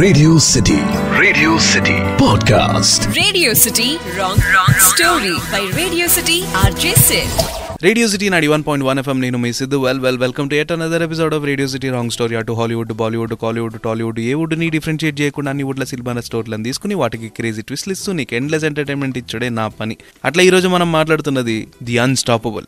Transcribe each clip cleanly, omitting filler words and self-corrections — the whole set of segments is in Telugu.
Radio City. Radio City Podcast. Radio City Wrong Story by Radio City RJ Sid. Radio city 91.1 FM. నేను మీ Siddhu. Welcome to at another episode of radio city wrong story. అటు హాలీవుడ్, బాలీవుడ్, కాలీవుడ్, టాలీవుడ్, ఏ వుడ్ని డిఫరెన్షియేట్ చేయకుండా అన్ని వుడ్ల సిల్బాన స్టోరీలను తీసుకుని వాటికి క్రేజీ ట్విస్ట్లు ఇస్తూ నీకు ఎండ్లెస్ ఎంటర్టైన్మెంట్ ఇచ్చడే నా పని. అట్లా ఈరోజు మనం మాట్లాడుతున్నది ది అన్స్టాపబుల్.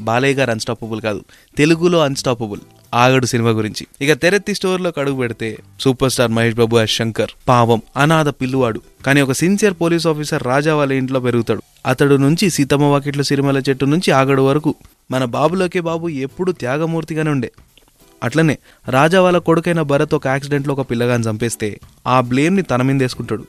బాలయ్య గారు అన్స్టాపబుల్ కాదు, తెలుగులో అన్స్టాపబుల్ ఆగడు సినిమా గురించి. ఇక తెరెత్తి స్టోర్లోకి అడుగు పెడితే super star Mahesh Babu as Shankar, పావం అనాథ పిల్లువాడు కానీ ఒక సిన్సియర్ పోలీస్ ఆఫీసర్ రాజా వాళ్ళ ఇంట్లో పెరుగుతాడు. అతడు నుంచి సీతమ్మ వాకిట్లో సిరిమల చెట్టు నుంచి ఆగడు వరకు మన బాబులోకే బాబు ఎప్పుడు త్యాగమూర్తిగానే ఉండే. అట్లనే రాజా వాళ్ళ కొడుకైన భరత్ ఒక యాక్సిడెంట్లో ఒక పిల్లగాని చంపేస్తే ఆ బ్లేమ్ని తన మీద వేసుకుంటాడు.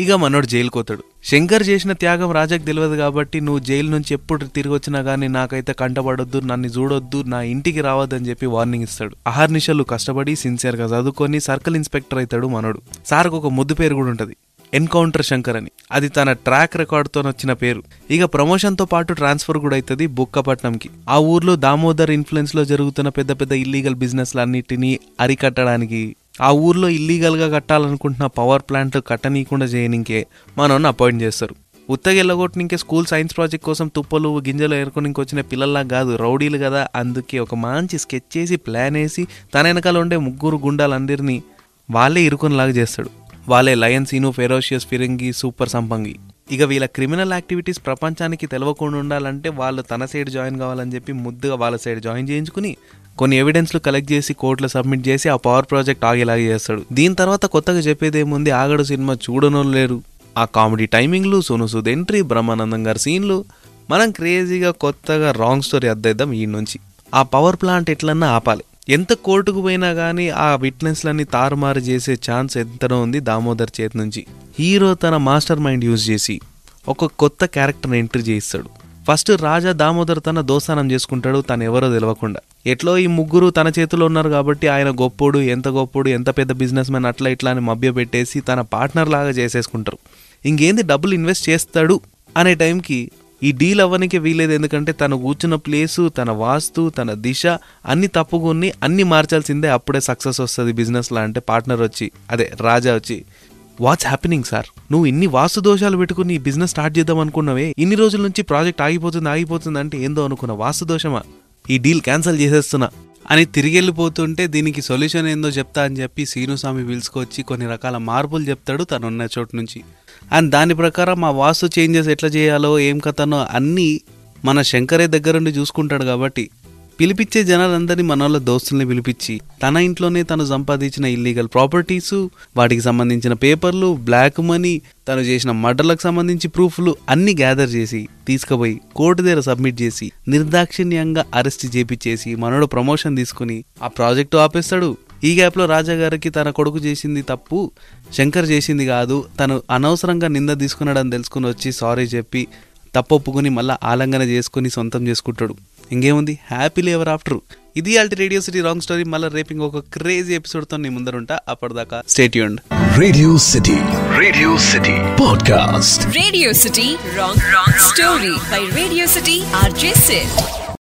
ఇక మనోడు జైలుకి పోతాడు. శంకర్ చేసిన త్యాగం రాజాకి తెలియదు కాబట్టి నువ్వు జైలు నుంచి ఎప్పుడు తిరిగి వచ్చినా కానీ నాకైతే కంటపడొద్దు, నన్ను చూడొద్దు, నా ఇంటికి రావద్దని చెప్పి వార్నింగ్ ఇస్తాడు. అహర్నిశలు కష్టపడి సిన్సియర్గా చదువుకొని సర్కిల్ ఇన్స్పెక్టర్ అవుతాడు మనోడు. సార్కు ఒక ముద్దు పేరు కూడా ఉంటుంది, ఎన్కౌంటర్ శంకర్ అని. అది తన ట్రాక్ రికార్డ్తో వచ్చిన పేరు. ఇక ప్రమోషన్తో పాటు ట్రాన్స్ఫర్ కూడా అవుతుంది బుక్కపట్నంకి. ఆ ఊర్లో దామోదర్ ఇన్ఫ్లుయెన్స్లో జరుగుతున్న పెద్ద పెద్ద ఇల్లీగల్ బిజినెస్లన్నిటినీ అరికట్టడానికి, ఆ ఊర్లో ఇల్లీగల్గా కట్టాలనుకుంటున్న పవర్ ప్లాంట్ కట్టనీయకుండా చేయనికే మనోని అపాయింట్ చేస్తారు. ఉత్తగెల్లగొట్టనికే స్కూల్ సైన్స్ ప్రాజెక్ట్ కోసం తుప్పలు గింజలు ఏరుకోనికి వచ్చిన పిల్లల్లా కాదు, రౌడీలు కదా. అందుకే ఒక మంచి స్కెచ్ చేసి ప్లాన్ వేసి తన వెనకాల ఉండే ముగ్గురు గుండాలందరినీ వాళ్ళే ఇరుకునిలాగా చేస్తాడు. వాళ్ళే లయన్ సీను, ఫెరోషియస్ ఫిరంగి, సూపర్ సంపంగి. ఇక వీళ్ళ క్రిమినల్ యాక్టివిటీస్ ప్రపంచానికి తెలవకుండా ఉండాలంటే వాళ్ళు తన సైడ్ జాయిన్ కావాలని చెప్పి ముద్దుగా వాళ్ళ సైడ్ జాయిన్ చేయించుకుని కొన్ని ఎవిడెన్స్లు కలెక్ట్ చేసి కోర్టులో సబ్మిట్ చేసి ఆ పవర్ ప్రాజెక్ట్ ఆగేలాగా చేస్తాడు. దీని తర్వాత కొత్తగా చెప్పేదేముంది, ఆగడు సినిమా చూడనోళ్ళు లేరు. ఆ కామెడీ టైమింగ్లు, సోను సూద్ ఎంట్రీ, బ్రహ్మానందం గారి సీన్లు, మనం క్రేజీగా కొత్తగా రాంగ్ స్టోరీ అద్దేద్దాం ఈ నుంచి. ఆ పవర్ ప్లాంట్ ఎట్లన్నా ఆపాలి. ఎంత కోర్టుకు పోయినా కానీ ఆ విట్నెస్లన్నీ తారుమారు చేసే ఛాన్స్ ఎంతనో ఉంది దామోదర్ చేతి నుంచి. హీరో తన మాస్టర్ మైండ్ యూజ్ చేసి ఒక కొత్త క్యారెక్టర్ని ఎంట్రీ చేయిస్తాడు. ఫస్ట్ రాజా దామోదర్ తన దోస్తానం చేసుకుంటాడు, తను ఎవరో తెలియకుండా. ఎట్లో ఈ ముగ్గురు తన చేతిలో ఉన్నారు కాబట్టి ఆయన గొప్పోడు, ఎంత పెద్ద బిజినెస్ మ్యాన్ అట్లా ఇట్లా అని మభ్య పెట్టేసి తన పార్ట్నర్ లాగా చేసేసుకుంటారు. ఇంకేంది డబ్బులు ఇన్వెస్ట్ చేస్తాడు అనే టైంకి ఈ డీల్ అవ్వడానికి వీలేదు. ఎందుకంటే తను కూర్చున్న ప్లేసు, తన వాస్తు, తన దిశ అన్ని తప్పుకొని అన్ని మార్చాల్సిందే. అప్పుడే సక్సెస్ వస్తుంది బిజినెస్లో. అంటే పార్ట్నర్ వచ్చి, అదే రాజా వచ్చి, వాట్స్ హ్యాపెనింగ్ సార్, నువ్వు ఇన్ని వాస్తు దోషాలు పెట్టుకుని ఈ బిజినెస్ స్టార్ట్ చేద్దాం అనుకున్నావే, ఇన్ని రోజుల నుంచి ప్రాజెక్ట్ ఆగిపోతుంది అంటే ఏందో అనుకున్నా, వాస్తు దోషమా, ఈ డీల్ క్యాన్సిల్ చేసేస్తున్నా అని తిరిగి వెళ్ళిపోతుంటే దీనికి సొల్యూషన్ ఏందో చెప్తా అని చెప్పి సీనుస్వామి పిలుచుకొచ్చి కొన్ని రకాల మార్పులు చెప్తాడు తనున్న చోటు నుంచి. అండ్ దాని ప్రకారం ఆ వాస్తు చేంజెస్ ఎట్లా చేయాలో ఏం కథనో అన్నీ మన శంకరే దగ్గరుండి చూసుకుంటాడు. కాబట్టి పిలిపించే జనాలందరినీ మన వాళ్ళ దోస్తుల్ని పిలిపించి తన ఇంట్లోనే తను సంపాదించిన ఇల్లీగల్ ప్రాపర్టీసు, వాటికి సంబంధించిన పేపర్లు, బ్లాక్ మనీ, తను చేసిన మర్డర్లకు సంబంధించి ప్రూఫ్లు అన్ని గ్యాదర్ చేసి తీసుకుపోయి కోర్టు దగ్గర సబ్మిట్ చేసి నిర్దాక్షిణ్యంగా అరెస్ట్ చేపించేసి మనోడు ప్రమోషన్ తీసుకుని ఆ ప్రాజెక్టు ఆపేస్తాడు. ఈ గ్యాప్లో రాజా గారికి తన కొడుకు చేసింది తప్పు, శంకర్ చేసింది కాదు, తను అనవసరంగా నింద తీసుకున్నాడని తెలుసుకుని వచ్చి సారీ చెప్పి తప్పు ఒప్పుకుని మళ్ళీ ఆలంఘన చేసుకుని సొంతం చేసుకుంటాడు. ఇంకేముంది, హ్యాపీలీ ఎవర్ ఆఫ్టర్. ఇది ఆల్టి రేడియో సిటీ రాంగ్ స్టోరీ. మళ్ళీ రేపు ఇంకొక క్రేజీ ఎపిసోడ్తో నీ ముందరుంటా. అప్పటిదాకా stay tuned. Radio City Podcast. Radio City Wrong Story by Radio City RJ Sid.